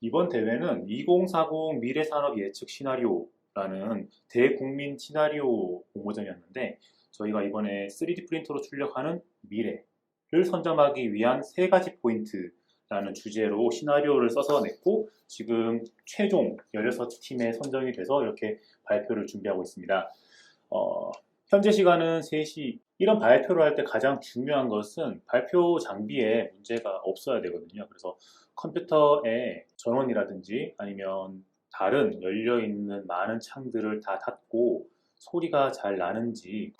이번 대회는 2040 미래산업 예측 시나리오라는 대국민 시나리오 공모전이었는데 저희가 이번에 3D 프린터로 출력하는 미래를 선점하기 위한 세 가지 포인트라는 주제로 시나리오를 써서 냈고 지금 최종 16팀에 선정이 돼서 이렇게 발표를 준비하고 있습니다. 현재 시간은 3시. 이런 발표를 할 때 가장 중요한 것은 발표 장비에 문제가 없어야 되거든요. 그래서 컴퓨터의 전원이라든지 아니면 다른 열려있는 많은 창들을 다 닫고 소리가 잘 나는지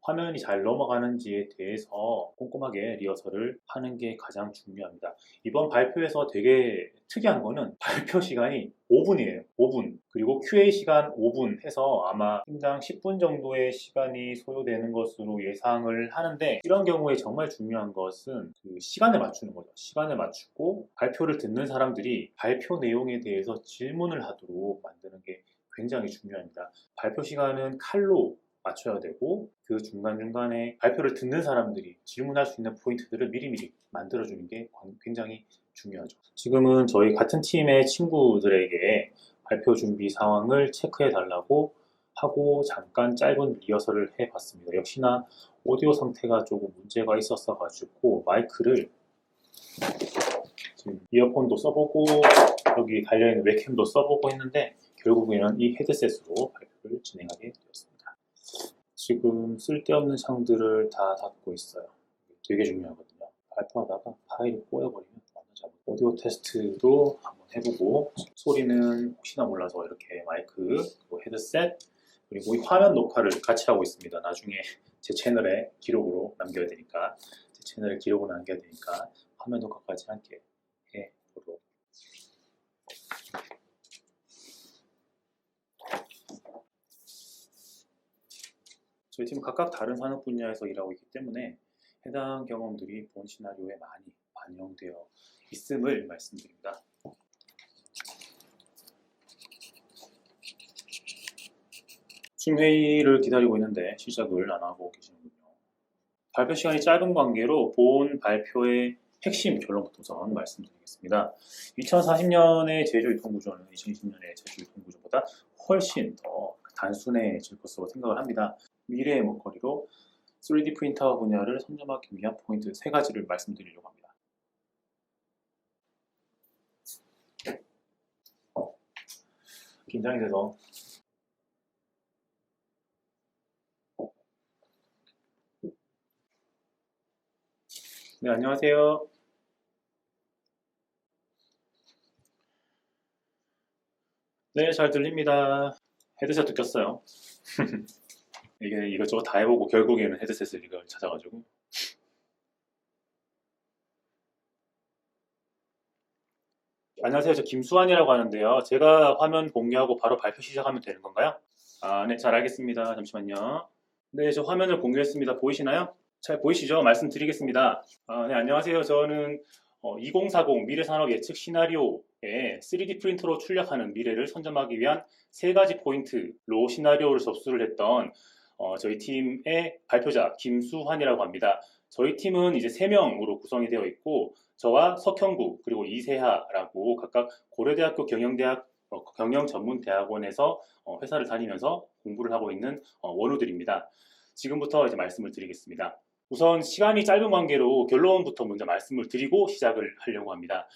화면이 잘 넘어가는지에 대해서 꼼꼼하게 리허설을 하는 게 가장 중요합니다. 이번 발표에서 되게 특이한 거는 발표 시간이 5분이에요. 5분. 그리고 QA 시간 5분 해서 아마 팀당 10분 정도의 시간이 소요되는 것으로 예상을 하는데 이런 경우에 정말 중요한 것은 그 시간을 맞추는 거죠. 시간을 맞추고 발표를 듣는 사람들이 발표 내용에 대해서 질문을 하도록 만드는 게 굉장히 중요합니다. 발표 시간은 칼로 맞춰야 되고 그 중간중간에 발표를 듣는 사람들이 질문할 수 있는 포인트들을 미리미리 만들어주는 게 굉장히 중요하죠. 지금은 저희 같은 팀의 친구들에게 발표 준비 상황을 체크해 달라고 하고 잠깐 짧은 리허설을 해봤습니다. 역시나 오디오 상태가 조금 문제가 있었어 가지고 마이크를 지금 이어폰도 써보고 여기 달려있는 웹캠도 써보고 했는데 결국에는 이 헤드셋으로 발표를 진행하게 되었습니다. 지금 쓸데없는 창들을 다 닫고 있어요. 되게 중요하거든요. 발표하다가 파일이 꼬여버리면 완전 잘못. 오디오 테스트도 한번 해보고 소리는 혹시나 몰라서 이렇게 마이크, 그리고 헤드셋, 그리고 이 화면 녹화를 같이 하고 있습니다. 나중에 제 채널에 기록으로 남겨야 되니까 화면 녹화까지 함께 해보도록. 저희 팀은 각각 다른 산업 분야에서 일하고 있기 때문에 해당 경험들이 본 시나리오에 많이 반영되어 있음을 말씀드립니다. 지금 회의를 기다리고 있는데 시작을 안 하고 계시는군요. 발표 시간이 짧은 관계로 본 발표의 핵심 결론부터 우선 말씀드리겠습니다. 2040년의 제조 유통 구조는 2020년의 제조 유통 구조보다 훨씬 더 단순해질 것으로 생각을 합니다. 미래의 먹거리로 3D 프린터 분야를 선점하기 위한 포인트 3가지를 말씀드리려고 합니다. 긴장이 돼서 네, 안녕하세요. 네, 잘 들립니다. 헤드셋도 꼈어요. 이게 이것저것 다 해보고 결국에는 헤드셋을 이걸 찾아가지고 안녕하세요. 저 김수환이라고 하는데요. 제가 화면 공유하고 바로 발표 시작하면 되는 건가요? 아, 네, 잘 알겠습니다. 잠시만요. 네, 저 화면을 공유했습니다. 보이시나요? 잘 보이시죠? 말씀드리겠습니다. 아, 네, 안녕하세요. 저는 2040 미래산업 예측 시나리오에 3D 프린터로 출력하는 미래를 선점하기 위한 3가지 포인트로 시나리오를 접수를 했던 저희 팀의 발표자 김수환이라고 합니다. 저희 팀은 이제 3명으로 구성이 되어 있고 저와 석형구 그리고 이세하라고 각각 고려대학교 경영전문대학원에서 회사를 다니면서 공부를 하고 있는 원우들입니다. 지금부터 이제 말씀을 드리겠습니다. 우선 시간이 짧은 관계로 결론부터 먼저 말씀을 드리고 시작을 하려고 합니다.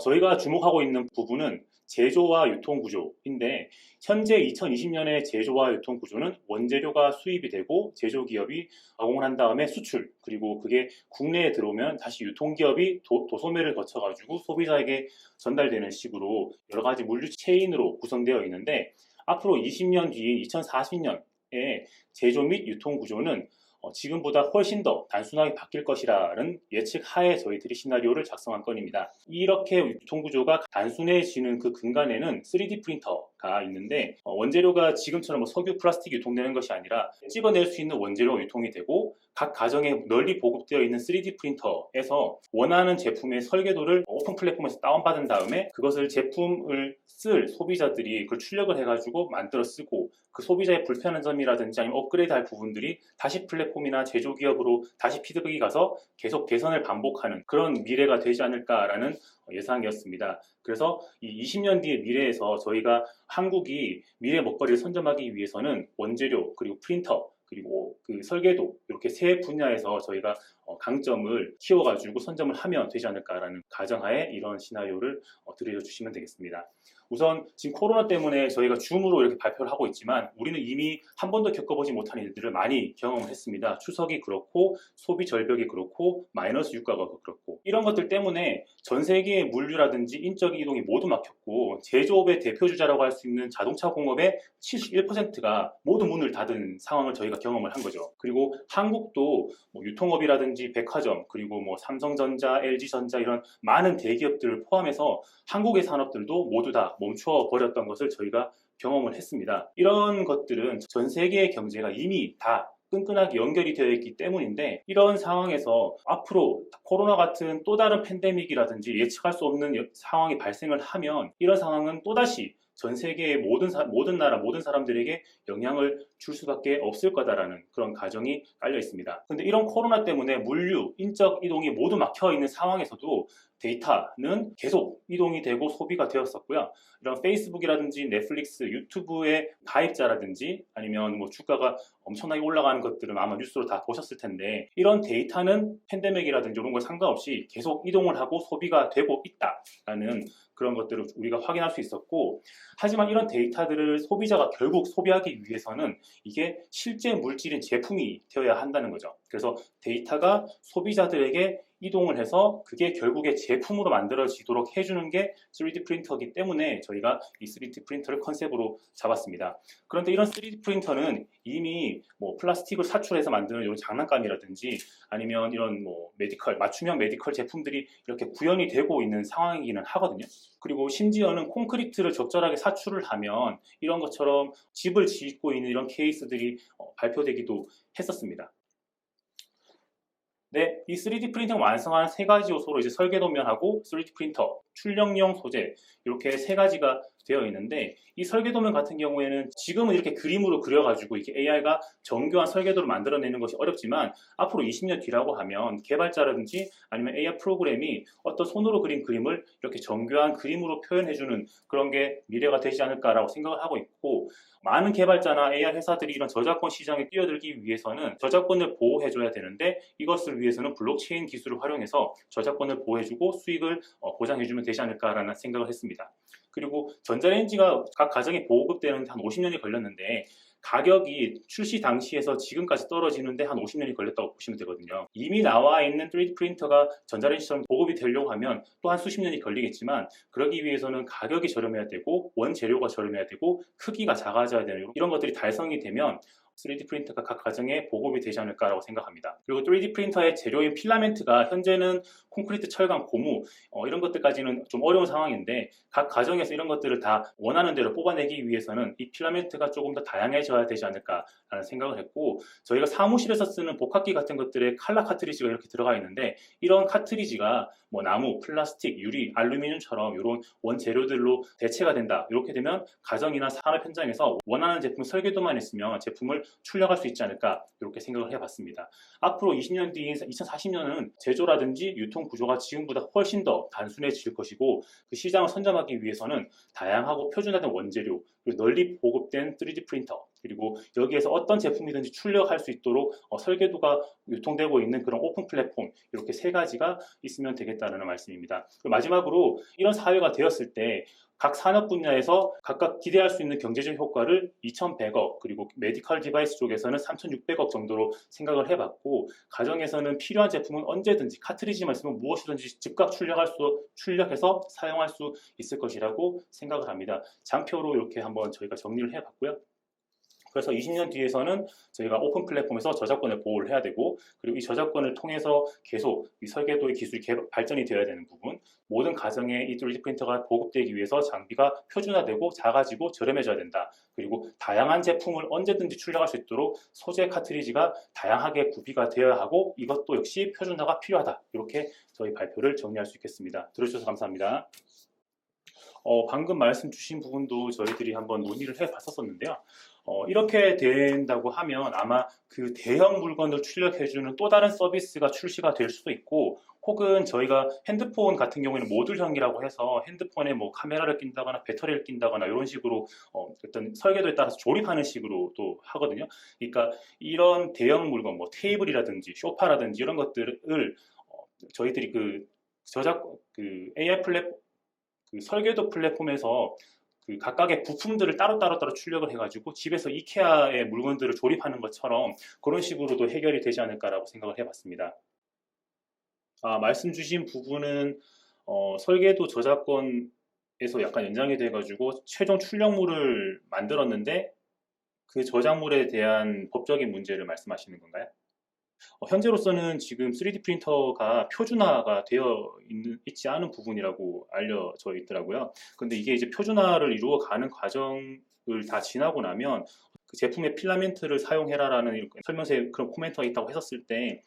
저희가 주목하고 있는 부분은 제조와 유통 구조인데 현재 2020년의 제조와 유통 구조는 원재료가 수입이 되고 제조기업이 가공을 한 다음에 수출 그리고 그게 국내에 들어오면 다시 유통기업이 도소매를 거쳐가지고 소비자에게 전달되는 식으로 여러 가지 물류 체인으로 구성되어 있는데 앞으로 20년 뒤인 2040년에 제조 및 유통 구조는 지금보다 훨씬 더 단순하게 바뀔 것이라는 예측 하에 저희들이 시나리오를 작성한 건입니다. 이렇게 유통구조가 단순해지는 그 근간에는 3D 프린터가 있는데 원재료가 지금처럼 석유, 플라스틱 유통되는 것이 아니라 찍어낼 수 있는 원재료 유통이 되고 각 가정에 널리 보급되어 있는 3D 프린터에서 원하는 제품의 설계도를 오픈 플랫폼에서 다운받은 다음에 그것을 제품을 쓸 소비자들이 그걸 출력을 해가지고 만들어 쓰고 그 소비자의 불편한 점이라든지 아니면 업그레이드할 부분들이 다시 플랫폼이나 제조기업으로 다시 피드백이 가서 계속 개선을 반복하는 그런 미래가 되지 않을까라는 예상이었습니다. 그래서 이 20년 뒤의 미래에서 저희가 한국이 미래 먹거리를 선점하기 위해서는 원재료 그리고 프린터 그리고 그 설계도 이렇게 세 분야에서 저희가 강점을 키워가지고 선점을 하면 되지 않을까라는 가정하에 이런 시나리오를 들려주시면 되겠습니다. 우선 지금 코로나 때문에 저희가 줌으로 이렇게 발표를 하고 있지만 우리는 이미 한 번도 겪어보지 못한 일들을 많이 경험을 했습니다. 추석이 그렇고 소비 절벽이 그렇고 마이너스 유가가 그렇고 이런 것들 때문에 전 세계의 물류라든지 인적 이동이 모두 막혔고 제조업의 대표주자라고 할 수 있는 자동차 공업의 71%가 모두 문을 닫은 상황을 저희가 경험을 한 거죠. 그리고 한국도 뭐 유통업이라든지 백화점 그리고 뭐 삼성전자, LG전자 이런 많은 대기업들을 포함해서 한국의 산업들도 모두 다 멈춰 버렸던 것을 저희가 경험을 했습니다. 이런 것들은 전 세계의 경제가 이미 다 끈끈하게 연결이 되어 있기 때문인데 이런 상황에서 앞으로 코로나 같은 또 다른 팬데믹이라든지 예측할 수 없는 상황이 발생을 하면 이런 상황은 또다시 전 세계의 모든 나라, 모든 사람들에게 영향을 줄 수밖에 없을 거다라는 그런 가정이 깔려 있습니다. 그런데 이런 코로나 때문에 물류, 인적 이동이 모두 막혀 있는 상황에서도 데이터는 계속 이동이 되고 소비가 되었었고요. 이런 페이스북이라든지 넷플릭스, 유튜브의 가입자라든지 아니면 뭐 주가가 엄청나게 올라가는 것들은 아마 뉴스로 다 보셨을 텐데 이런 데이터는 팬데믹이라든지 이런 거 상관없이 계속 이동을 하고 소비가 되고 있다라는 그런 것들을 우리가 확인할 수 있었고 하지만 이런 데이터들을 소비자가 결국 소비하기 위해서는 이게 실제 물질인 제품이 되어야 한다는 거죠. 그래서 데이터가 소비자들에게 이동을 해서 그게 결국에 제품으로 만들어지도록 해주는 게 3D 프린터이기 때문에 저희가 이 3D 프린터를 컨셉으로 잡았습니다. 그런데 이런 3D 프린터는 이미 뭐 플라스틱을 사출해서 만드는 이런 장난감이라든지 아니면 이런 뭐 맞춤형 메디컬 제품들이 이렇게 구현이 되고 있는 상황이기는 하거든요. 그리고 심지어는 콘크리트를 적절하게 사출을 하면 이런 것처럼 집을 짓고 있는 이런 케이스들이 발표되기도 했었습니다. 네, 이 3D 프린팅 완성한 세 가지 요소로 이제 설계도면하고 3D 프린터, 출력용 소재 이렇게 세 가지가 되어 있는데 이 설계도면 같은 경우에는 지금은 이렇게 그림으로 그려가지고 이렇게 AI가 정교한 설계도를 만들어내는 것이 어렵지만 앞으로 20년 뒤라고 하면 개발자라든지 아니면 AI 프로그램이 어떤 손으로 그린 그림을 이렇게 정교한 그림으로 표현해주는 그런 게 미래가 되지 않을까라고 생각을 하고 있고 많은 개발자나 AI 회사들이 이런 저작권 시장에 뛰어들기 위해서는 저작권을 보호해줘야 되는데 이것을 위해서는 블록체인 기술을 활용해서 저작권을 보호해주고 수익을 보장해주면 되지 않을까라는 생각을 했습니다. 그리고 전자레인지가 각 가정에 보급되는 한 50년이 걸렸는데 가격이 출시 당시에서 지금까지 떨어지는데 한 50년이 걸렸다고 보시면 되거든요. 이미 나와 있는 3D 프린터가 전자레인지처럼 보급이 되려고 하면 또 한 수십 년이 걸리겠지만 그러기 위해서는 가격이 저렴해야 되고 원재료가 저렴해야 되고 크기가 작아져야 되는 이런 것들이 달성이 되면 3D 프린터가 각 가정에 보급이 되지 않을까라고 생각합니다. 그리고 3D 프린터의 재료인 필라멘트가 현재는 콘크리트, 철강, 고무 이런 것들까지는 좀 어려운 상황인데 각 가정에서 이런 것들을 다 원하는 대로 뽑아내기 위해서는 이 필라멘트가 조금 더 다양해져야 되지 않을까라는 생각을 했고 저희가 사무실에서 쓰는 복합기 같은 것들에 칼라 카트리지가 이렇게 들어가 있는데 이런 카트리지가 뭐 나무, 플라스틱, 유리, 알루미늄처럼 이런 원재료들로 대체가 된다. 이렇게 되면 가정이나 산업 현장에서 원하는 제품 설계도만 있으면 제품을 출력할 수 있지 않을까 이렇게 생각을 해봤습니다. 앞으로 20년 뒤인 2040년은 제조라든지 유통 구조가 지금보다 훨씬 더 단순해질 것이고 그 시장을 선점하기 위해서는 다양하고 표준화된 원재료 그리고 널리 보급된 3D 프린터 그리고 여기에서 어떤 제품이든지 출력할 수 있도록 설계도가 유통되고 있는 그런 오픈 플랫폼 이렇게 세 가지가 있으면 되겠다는 말씀입니다. 그리고 마지막으로 이런 사회가 되었을 때 각 산업 분야에서 각각 기대할 수 있는 경제적 효과를 2,100억 그리고 메디컬 디바이스 쪽에서는 3,600억 정도로 생각을 해봤고 가정에서는 필요한 제품은 언제든지 카트리지만 있으면 무엇이든지 즉각 출력해서 사용할 수 있을 것이라고 생각을 합니다. 장표로 이렇게 한번 저희가 정리를 해봤고요. 그래서 20년 뒤에서는 저희가 오픈 플랫폼에서 저작권을 보호를 해야 되고 그리고 이 저작권을 통해서 계속 이 설계도의 기술이 발전이 되어야 되는 부분 모든 가정에 이 3D 프린터가 보급되기 위해서 장비가 표준화되고 작아지고 저렴해져야 된다. 그리고 다양한 제품을 언제든지 출력할 수 있도록 소재 카트리지가 다양하게 구비가 되어야 하고 이것도 역시 표준화가 필요하다. 이렇게 저희 발표를 정리할 수 있겠습니다. 들어주셔서 감사합니다. 방금 말씀 주신 부분도 저희들이 한번 논의를 해봤었는데요. 이렇게 된다고 하면 아마 그 대형 물건을 출력해주는 또 다른 서비스가 출시가 될 수도 있고, 혹은 저희가 핸드폰 같은 경우에는 모듈형이라고 해서 핸드폰에 뭐 카메라를 낀다거나 배터리를 낀다거나 이런 식으로 어떤 설계도에 따라서 조립하는 식으로 또 하거든요. 그러니까 이런 대형 물건, 뭐 테이블이라든지 소파라든지 이런 것들을 저희들이 그 저작 그 AI 그 설계도 플랫폼에서 그 각각의 부품들을 따로 출력을 해가지고 집에서 이케아의 물건들을 조립하는 것처럼 그런 식으로도 해결이 되지 않을까라고 생각을 해봤습니다. 말씀 주신 부분은 설계도 저작권에서 약간 연장이 돼가지고 최종 출력물을 만들었는데 그 저작물에 대한 법적인 문제를 말씀하시는 건가요? 현재로서는 지금 3D 프린터가 표준화가 있지 않은 부분이라고 알려져 있더라고요. 근데 이게 이제 표준화를 이루어가는 과정을 다 지나고 나면 그 제품의 필라멘트를 사용해라라는 이렇게 설명서에 그런 코멘트가 있다고 했었을 때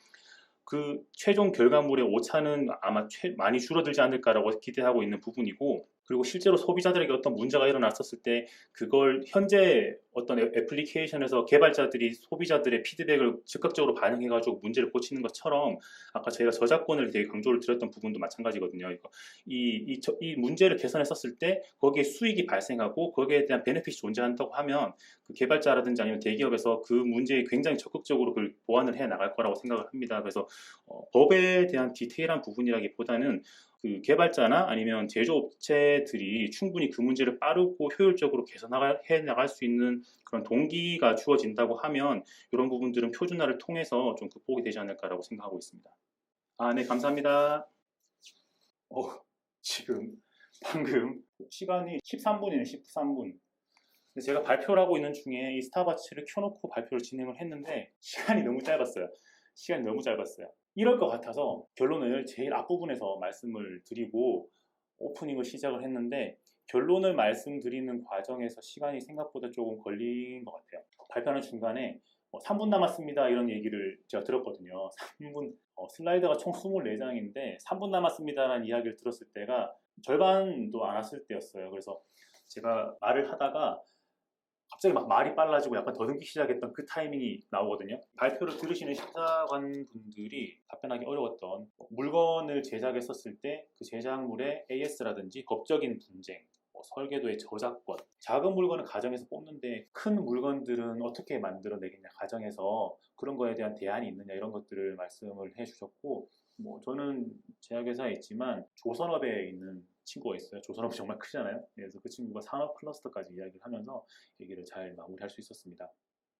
그 최종 결과물의 오차는 아마 많이 줄어들지 않을까라고 기대하고 있는 부분이고, 그리고 실제로 소비자들에게 어떤 문제가 일어났었을 때 그걸 현재 어떤 애플리케이션에서 개발자들이 소비자들의 피드백을 즉각적으로 반영해가지고 문제를 고치는 것처럼 아까 저희가 저작권을 되게 강조를 드렸던 부분도 마찬가지거든요. 이 문제를 개선했었을 때 거기에 수익이 발생하고 거기에 대한 베네핏이 존재한다고 하면 그 개발자라든지 아니면 대기업에서 그 문제에 굉장히 적극적으로 그걸 보완을 해 나갈 거라고 생각을 합니다. 그래서 법에 대한 디테일한 부분이라기보다는 그 개발자나 아니면 제조업체들이 충분히 그 문제를 빠르고 효율적으로 개선해 나갈 수 있는 그런 동기가 주어진다고 하면 이런 부분들은 표준화를 통해서 좀 극복이 되지 않을까라고 생각하고 있습니다. 네, 감사합니다. 지금 방금 시간이 13분이네요, 13분. 근데 제가 발표를 하고 있는 중에 이 스타바치를 켜놓고 발표를 진행을 했는데 시간이 너무 짧았어요. 이럴 것 같아서 결론을 제일 앞부분에서 말씀을 드리고 오프닝을 시작을 했는데, 결론을 말씀드리는 과정에서 시간이 생각보다 조금 걸린 것 같아요. 발표하는 중간에 3분 남았습니다 이런 얘기를 제가 들었거든요. 3분, 슬라이드가 총 24장인데 3분 남았습니다라는 이야기를 들었을 때가 절반도 안 왔을 때였어요. 그래서 제가 말을 하다가 갑자기 막 말이 빨라지고 약간 더듬기 시작했던 그 타이밍이 나오거든요. 발표를 들으시는 심사관 분들이 답변하기 어려웠던 물건을 제작했었을 때 그 제작물의 AS라든지 법적인 분쟁, 설계도의 저작권, 작은 물건은 가정에서 뽑는데 큰 물건들은 어떻게 만들어내겠냐, 가정에서 그런 거에 대한 대안이 있느냐, 이런 것들을 말씀을 해주셨고, 저는 제약회사에 있지만 조선업에 있는 친구가 있어요. 조선업이 정말 크잖아요. 그래서 그 친구가 산업 클러스터까지 이야기를 하면서 얘기를 잘 마무리할 수 있었습니다.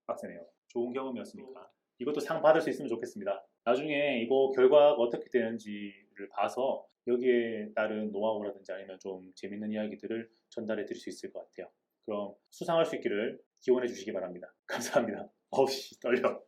빡세네요. 좋은 경험이었으니까 이것도 상 받을 수 있으면 좋겠습니다. 나중에 이거 결과가 어떻게 되는지를 봐서 여기에 따른 노하우라든지 아니면 좀 재밌는 이야기들을 전달해 드릴 수 있을 것 같아요. 그럼 수상할 수 있기를 기원해 주시기 바랍니다. 감사합니다. 어우씨 떨려.